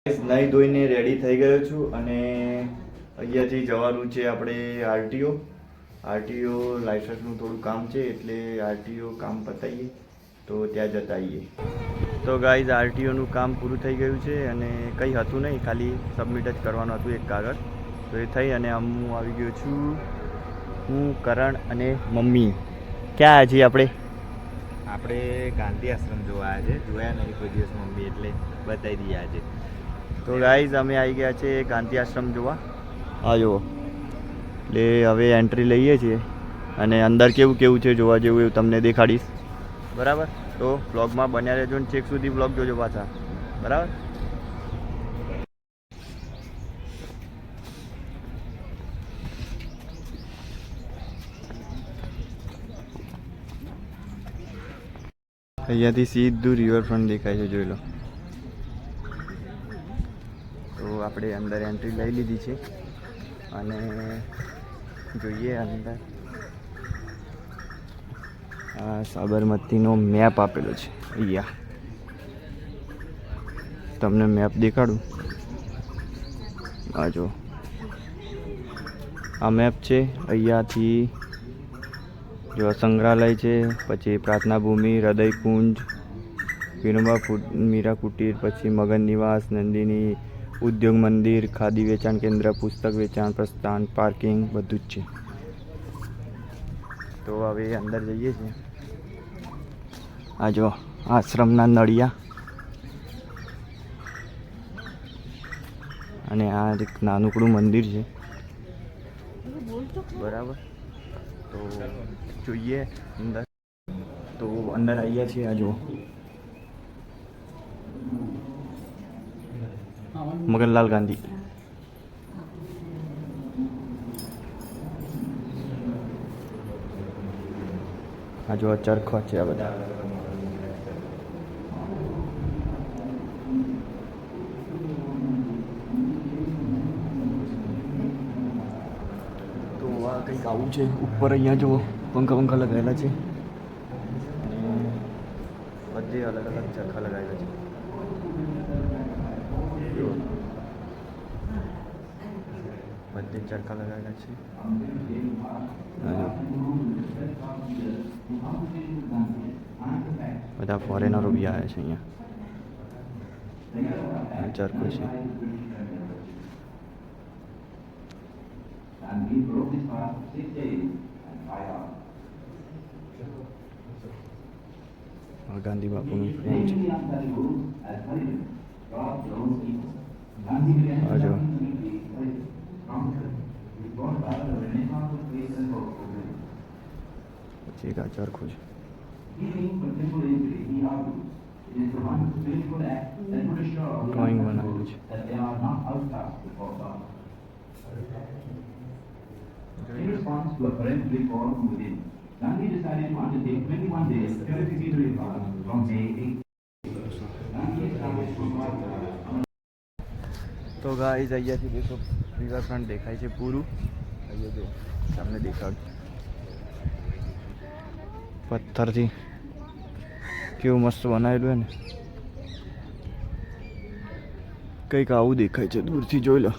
નાહી ધોઈને રેડી થઈ ગયો છું અને અહીંયાથી જવાનું છે આપણે આરટીઓ લાઇસન્સનું થોડું કામ છે એટલે આરટીઓ કામ પતાવીએ તો ત્યાં જતા આવીએ. તો ગાઈઝ આરટીઓનું કામ પૂરું થઈ ગયું છે અને કંઈ હતું નહીં, ખાલી સબમિટ જ કરવાનું હતું એક કાગળ. તો એ થઈ અને હું આવી ગયો છું. હું કરણ અને મમ્મી ક્યાં આવ્યા છીએ આપણે ગાંધી આશ્રમ જોવા આવ્યા છે. જોયા નહીં કોઈ દિવસ મમ્મી, એટલે બતાવી દઈએ આજે. તો ગાઈઝ અમે આવી ગયા છે ગાંધી આશ્રમ જોવા. આ જુઓ, એટલે હવે એન્ટ્રી લઈએ છીએ અને અંદર કેવું કેવું છે જોવા જેવું એવું તમને દેખાડીશ. બરાબર, તો વ્લોગમાં બન્યા રહેજો ને છેક સુધી વ્લોગ જોજો પાછા. બરાબર. અહીંયાથી સીધું રિવરફ્રન્ટ દેખાય છે, જોઈ લો. તો આપણે અંદર એન્ટ્રી લઈ લીધી છે અને જોઈએ અંદર. આ સાબરમતીનો મેપ આપેલો છે અહીંયા, તમને મેપ દેખાડું. આ જો આ મેપ છે. અહીંયાથી જો સંગ્રહાલય છે, પછી પ્રાર્થના ભૂમિ, હૃદયકુંજ, વિનોબા મીરા કુટીર, પછી મગન નિવાસ, નંદિની, ઉદ્યોગ મંદિર, ખાદી વેચાણ કેન્દ્ર, પુસ્તક વેચાણ પ્રસ્થાન, પાર્કિંગ બધું જ છે. તો હવે અંદર જઈએ છીએ. આ જો આશ્રમના નળિયા અને આ એક નાનકડું મંદિર છે. બરાબર, તો જોઈએ અંદર. તો અંદર આવ્યા છીએ. આ જુઓ મગનલાલ ગાંધી. આ જો ચરખો છે. આ બધા તો આ કંઈક આવું છે. ઉપર અહીંયા જુઓ પંખા લગાવેલા છે અને બધે અલગ અલગ ચરખા લગાવેલા છે. બધે ચરખા લગાવેલા છે. બધા ફોરેનરો બી આવ્યા છે અહીંયા. ચરખો છે. ગાંધી બાપુનું ફ્રેમ છે. જો પછી એક આ ચરખો છે. ડ્રોઈંગ બનાવેલું છે. In response to a parental call from within, Gandhi decided to undertake 21 days purificatory fast from May 8. તો ગાઈઝ અહીંયાથી દેખો રિવરફ્રન્ટ દેખાય છે પૂરું. અહીંયા જો તમને દેખાડું પથ્થરથી કેવું મસ્ત બનાવેલું હે ને. કંઈક આવું દેખાય છે દૂરથી, જોઈ લો.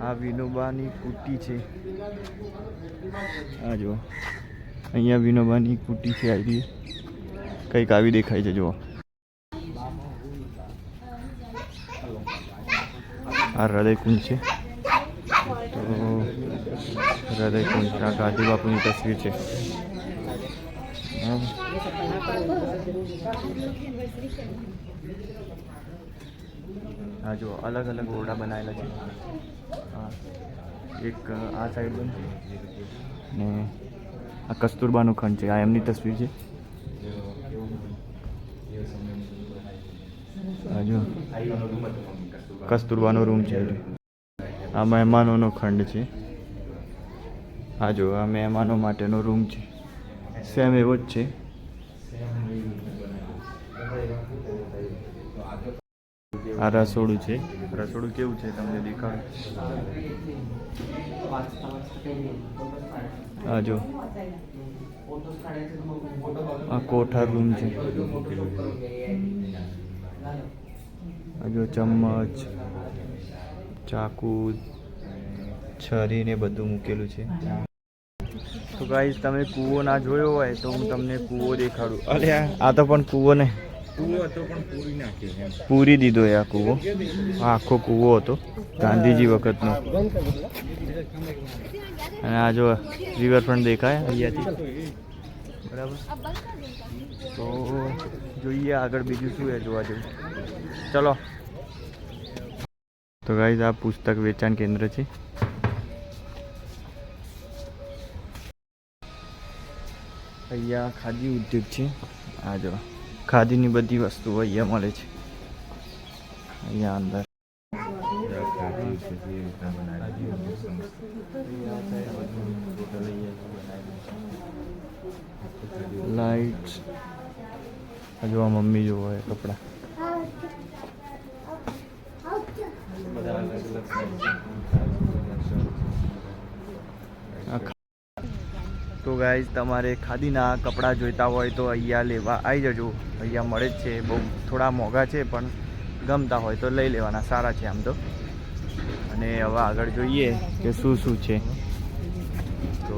આ વિનોબાની કુટી છે. આ જુઓ અહીંયા વિનોબાની કુટી છે. આવી કંઈક આવી દેખાય છે. જુઓ આ હૃદયકુંજ છે. તો હૃદયકુંજ આ ગાંધી બાપુની તસવીર છે. હા જો અલગ અલગ ઓરડા બનાવેલા છે. હા, એક આ સાઈડ બનશે ને આ કસ્તુરબાનું ખંડ છે. આ એમની તસવીર છે. હા જો કસ્તુરબાનો રૂમ છે. આ મહેમાનોનો ખંડ છે. આ જો આ મહેમાનો માટેનો રૂમ છે. સેમ એવો જ છે. આ રસોડું છે. રસોડું કેવું છે તમને દેખાડ. આ જો આ કોઠાર રૂમ છે. આ જો ચમચ, ચાકુ, છરી ને બધું મૂકેલું છે. તો ગાઈસ તમે કૂવો ના જોયો હોય તો હું તમને કૂવો દેખાડું. અરે આ તો પણ કૂવો ને પૂરી દીધો એ આ કૂવો. આ આખો કૂવો હતો ગાંધીજી વખતનો. અને આ જો રિવરફ્રન્ટ દેખાય અહીંયાથી, બરાબર. તો જોઈએ આગળ બીજું શું છે જોવા જેવું. ચલો. તો ગાઈસ આ પુસ્તક વેચાણ કેન્દ્ર છે. અહીંયા ખાદી ઉદ્યોગ છે. આ જો ખાદીની બધી વસ્તુઓ અહીંયા મળે છે. અહીંયા અંદર લાઇટ્સ. આ જો મમ્મી જો હોય કપડા. તો ગાઈઝ તમારે ખાદીના કપડાં જોઈતા હોય તો અહીંયા લેવા આવી જજો. અહીંયા મળે જ છે. બહુ થોડા મોંઘા છે પણ ગમતા હોય તો લઈ લેવાના, સારા છે આમ તો. અને હવે આગળ જોઈએ કે શું શું છે. તો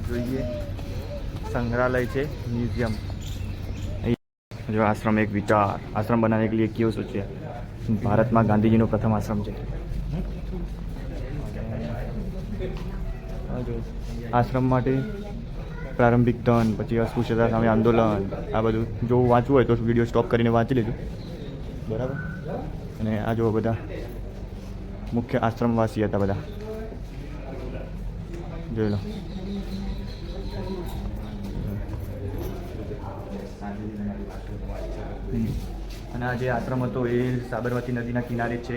જોઈએ संग्रहालय છે, म्यूजियम. जो आश्रम एक विचार आश्रम बनाने के लिए क्यों सोचे. भारत में गांधी जी नो प्रथम आश्रम है. आश्रम માટે પ્રારંભિક ધન, પછી અસ્પૃશ્યતા સામે આંદોલન, આ બધું જો વાંચવું હોય તો વિડીયો સ્ટોપ કરીને વાંચી લેજો, બરાબર. અને આ જો બધા મુખ્ય આશ્રમવાસી હતા બધા, જોઈ લો. અને આ જે આશ્રમ હતો એ સાબરમતી નદીના કિનારે જ છે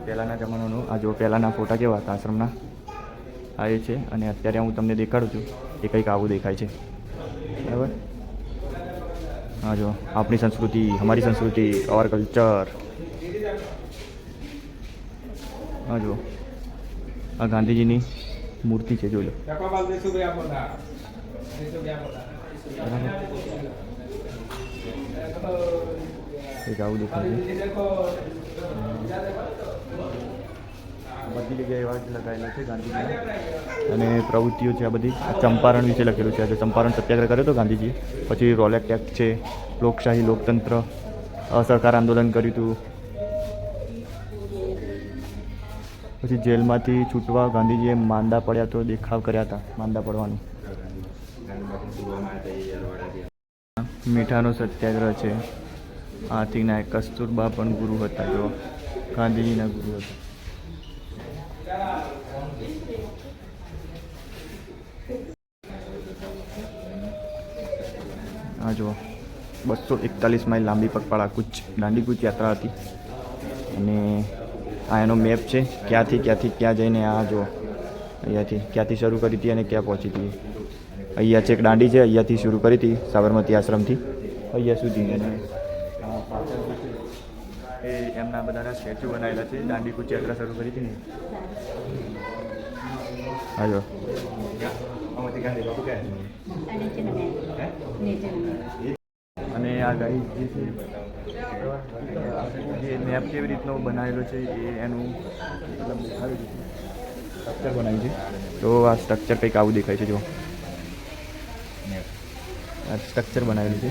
પહેલાંના જમાનાનો. આ જો પહેલાંના ફોટા કેવા હતા આશ્રમના, આ એ છે. અને અત્યારે હું તમને દેખાડું છું એ કંઈક આવું દેખાય છે, બરાબર. હા જો આપણી સંસ્કૃતિ, અમારી સંસ્કૃતિ, અવર કલ્ચર. હા જો આ ગાંધીજીની મૂર્તિ છે, જોઈ લો. એક આવું દેખાય છે. બધી જગ્યાએ એવા જ લગાવેલા છે ગાંધીજી. અને પ્રવૃત્તિઓ છે આ બધી. ચંપારણ વિશે લખેલું છે. આજે ચંપારણ સત્યાગ્રહ કર્યો હતો ગાંધીજીએ. પછી રોલેટ એક્ટ છે, લોકશાહી, લોકતંત્ર, અસહકાર આંદોલન કર્યું હતું. પછી જેલમાંથી છૂટવા ગાંધીજીએ માંદા પડ્યા તો દેખાવ કર્યા હતા, માંદા પડવાનું. મીઠાનો સત્યાગ્રહ છે. આથી નાયક કસ્તુરબા પણ ગુરુ હતા, જો ગાંધીજીના ગુરુ હતા. આ જો 241 માઇલ લાંબી પગપાળા કૂચ દાંડી કૂચ યાત્રા હતી. અને આ એનો મેપ છે, ક્યાંથી ક્યાં જઈને. આ જો અહીંયાથી ક્યાંથી શરૂ કરી હતી અને ક્યાં પહોંચી હતી. અહીંયા છે એક દાંડી છે, અહીંયાથી શરૂ કરી હતી સાબરમતી આશ્રમથી અહીંયા સુધી. અને એ એમના બધાના સ્ટેચ્યુ બનાવેલા છે. દાંડી કૂચ યાત્રા શરૂ કરી હતી ને. હા જો અને આ ગાડી જે છે જે મેપ કેવી રીતનો બનાવેલો છે એ એનું મતલબ દેખાડ્યું છે, સ્ટ્રક્ચર બનાવ્યું છે. તો આ સ્ટ્રક્ચર કંઈક આવું દેખાય છે. જો આ સ્ટ્રક્ચર બનાવેલું છે,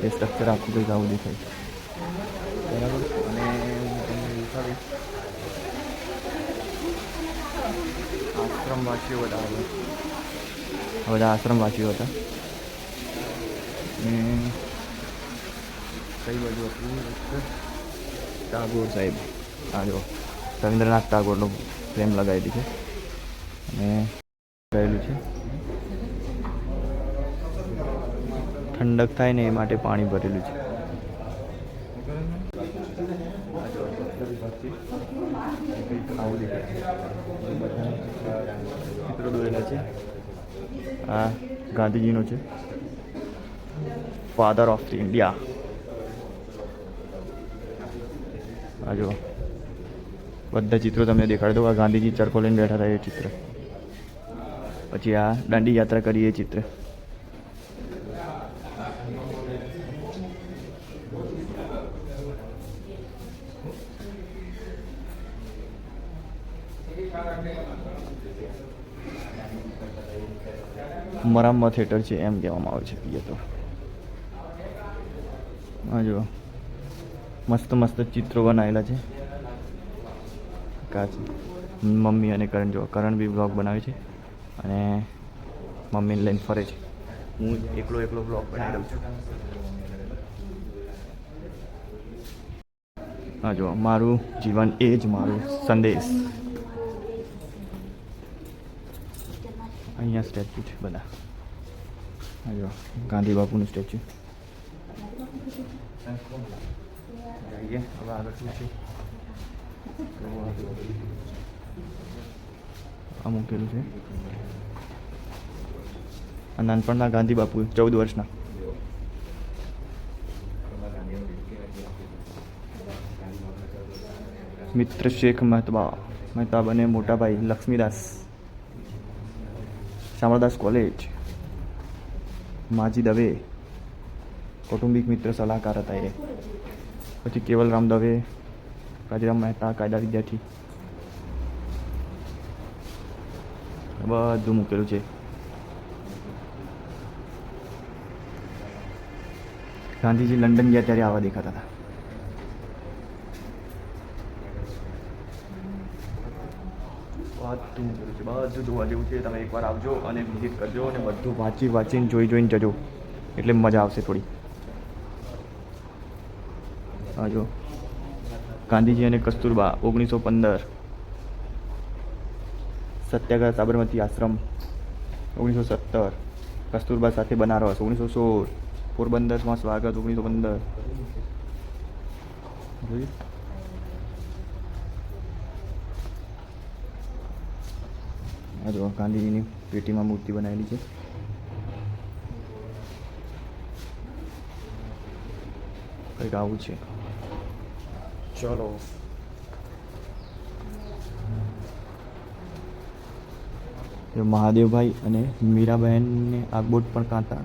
એ સ્ટ્રક્ચર આખું કંઈક આવું દેખાય છે, બરાબર. અને તમને દેખાડીશ આશ્રમવાસીઓ બધા આશ્રમવાસીઓ હતા. કઈ બાજુ હતું ટાગોર સાહેબ. હા જો રવિન્દ્રનાથ ટાગોરનો ફ્રેમ લગાવેલી છે અને રહેલું છે. ઠંડક થાય ને એ માટે પાણી ભરેલું છે. આવું દેખાય ચિત્રો દોરેલા છે. આ ગાંધીજીનો છે, ફાધર ઓફ ઇન્ડિયા. આ જો બધા ચિત્રો તમને દેખાડી દઉં. આ ગાંધીજી ચરખો લઈને બેઠા હતા એ ચિત્ર. પછી આ દાંડી યાત્રા કરી એ ચિત્ર. મરામત થિયેટર છે એમ કહેવામાં આવે છે એ તો. હા જો મસ્ત મસ્ત ચિત્રો બનાવેલા છે. કાચ મમ્મી અને કરણ જો કરણ બી બ્લોગ બનાવે છે અને મમ્મીને લઈને ફરે છે. હું એકલો બ્લોગ બનાવી રહ્યો છું. હા જો મારું જીવન એ જ મારું સંદેશ. અહીંયા સ્ટેચ્યુ છે બધા. હા જો ગાંધી બાપુનું સ્ટેચ્યુ. જઈએ હવે આગળ શું છે આ મૂકેલું છે. આ નાનપણના ગાંધી બાપુ 14 વર્ષના. મિત્ર શેખ મહેતાબ અને મોટાભાઈ લક્ષ્મીદાસ. શામળદાસ કોલેજ. માજી દવે કૌટુંબિક મિત્ર સલાહકાર હતા એ. પછી કેવલરામ દવે કાજીરામ મહેતા કાયદા વિદ્યાર્થી. બધું મૂકેલું છે. ગાંધીજી લંડન ગયા ત્યારે આવા દેખાતા હતા. બધું મૂકેલું છે. બધું જોવા જેવું છે. તમે એકવાર આવજો અને વિઝિટ કરજો અને બધું વાંચીને જોઈને જજો એટલે મજા આવશે થોડી. હા જો ગાંધીજી અને કસ્તુરબા 1915. સત્યાગ્રહ સાબરમતી આશ્રમ 1917. કસ્તુરબા સાથે બનારસ 1916. પોરબંદરમાં સ્વાગત 1915. જોયું. આ જો ગાંધીજીની પેટીમાં મૂર્તિ બનાવેલી છે. કંઈક આવું છે. ચલો મહાદેવભાઈ અને મીરાબહેનને આગબોટ પણ કાંતા.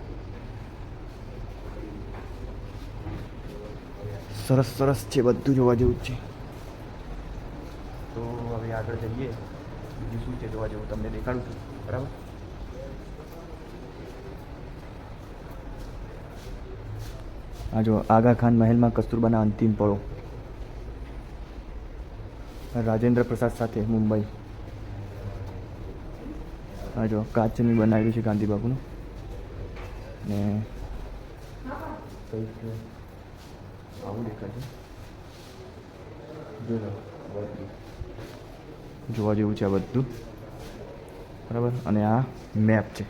સરસ સરસ છે. બધું જોવા જેવું જ છે. તો હવે આગળ જઈએ. બીજું શું છે જોવા જેવું તમને દેખાડું છું. બરાબર. આ જો આગા ખાન મહેલમાં કસ્તુરબાના અંતિમ પળો. રાજેન્દ્ર પ્રસાદ સાથે મુંબઈ. આ જો કાચનું બનાવેલું છે ગાંધી બાપુનું. ને કંઈક આવું દેખાય છે. જોવા જેવું છે આ બધું. બરાબર. અને આ મેપ છે.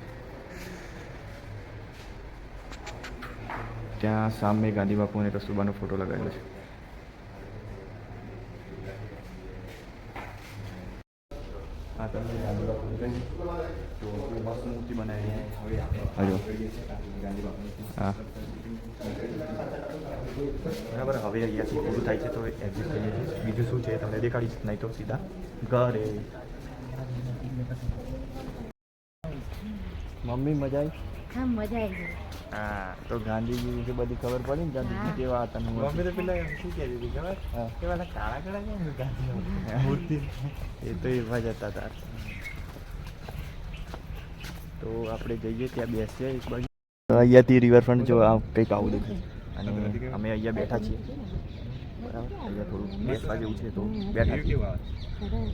ત્યાં સામે ગાંધી બાપુ અને કસ્તુરબાનો ફોટો લગાવેલો છે. આ તમને ગાંધી બાપુ તો મસ્ત મૂર્તિ બનાવી. હજો હા બરાબર. હવે અહીંયાથી પૂરું થાય છે તો એક્ઝિટ કરીએ છીએ. બીજું શું છે તમને દેખાડીશ, નહીં તો સીધા ઘરે. મમ્મી મજા આવી? હા મજા આવી ગઈ. હા તો ગાંધીજી વિશે બધી ખબર પડી ને ગાંધીજી કેવા હતા. મમ્મી તો પેલા શું કહેતી હતી ખબર હા. કે પેલા કાળા કેમ ગાંધી મૂર્તિ એ તો એવા જ હતા તાર. તો આપણે જઈએ ત્યાં બેસીએ એક બાજુ. અહીંયાથી રિવરફ્રન્ટ જો આ કંઈક આવું દેખાય. અને અમે અહીંયા બેઠા છીએ. બરાબર. અહીંયા થોડું બેસવા જેવું છે તો બેઠા છીએ. કેવું આવે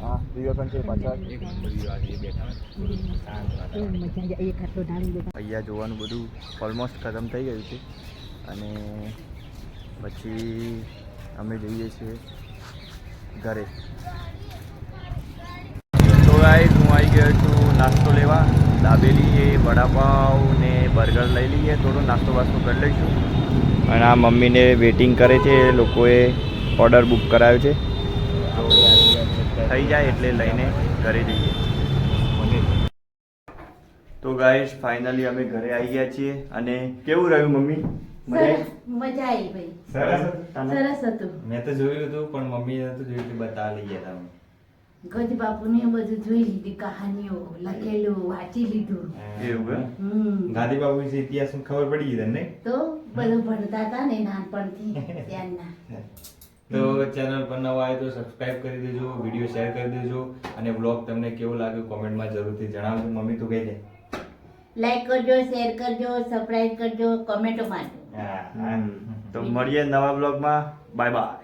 હા રિવરફ્રન્ટ છે પાછળ. એક નંબર આજે બેઠા હોય થોડું શાંત વાતાવરણ. મજા આવી. એક આટલો ડાળી અહીંયા જોવાનું બધું ઓલમોસ્ટ ખતમ થઈ ગયું છે. અને પછી અમે જઈએ છીએ ઘરે. તો ગાઈસ હું આવી ગયો છું નાસ્તો લેવા. દાબેલી એ વડાપાવ ને બર્ગર લઈ લઈએ. થોડો નાસ્તો વાસ્તો કરી લઈશું. અને આ મમ્મીને વેઇટિંગ કરે છે. એ લોકોએ ઓર્ડર બુક કરાવ્યો છે. તો થઈ જાય એટલે લઈને ઘરે જઈએ. તો ગાઈસ ફાઇનલી અમે ઘરે આવી ગયા છીએ. અને કેવું રહ્યું મમ્મી મજા આવી ભાઈ. સરસ હતું. તને? સરસ હતું. મેં તો જોયું હતું પણ મમ્મીએ નતું જોયું એટલે બતાવી લઈ ગયા તમે. ગજ બાપુને બધું જોઈ લીધી કહાનીઓ લખેલું વાંચી લીધું. એવું એમ? ગાંધી બાપુ વિશે ઇતિહાસ ખબર પડી ગઈ તમને? તો બધું ભણતા હતા ને નાનપણથી ત્યારના. તો ચેનલ પર નવા આવે તો સબસ્ક્રાઇબ કરી દેજો, વિડીયો શેર કરી દેજો અને બ્લોગ તમને કેવો લાગ્યો કોમેન્ટમાં જરૂરથી જણાવજો. મમ્મી તું કહી દે. લાઈક કરજો, શેર કરજો, સબસ્ક્રાઇબ કરજો, કમેન્ટો મારજો. હા તો મળીએ નવા બ્લોગમાં. Bye bye.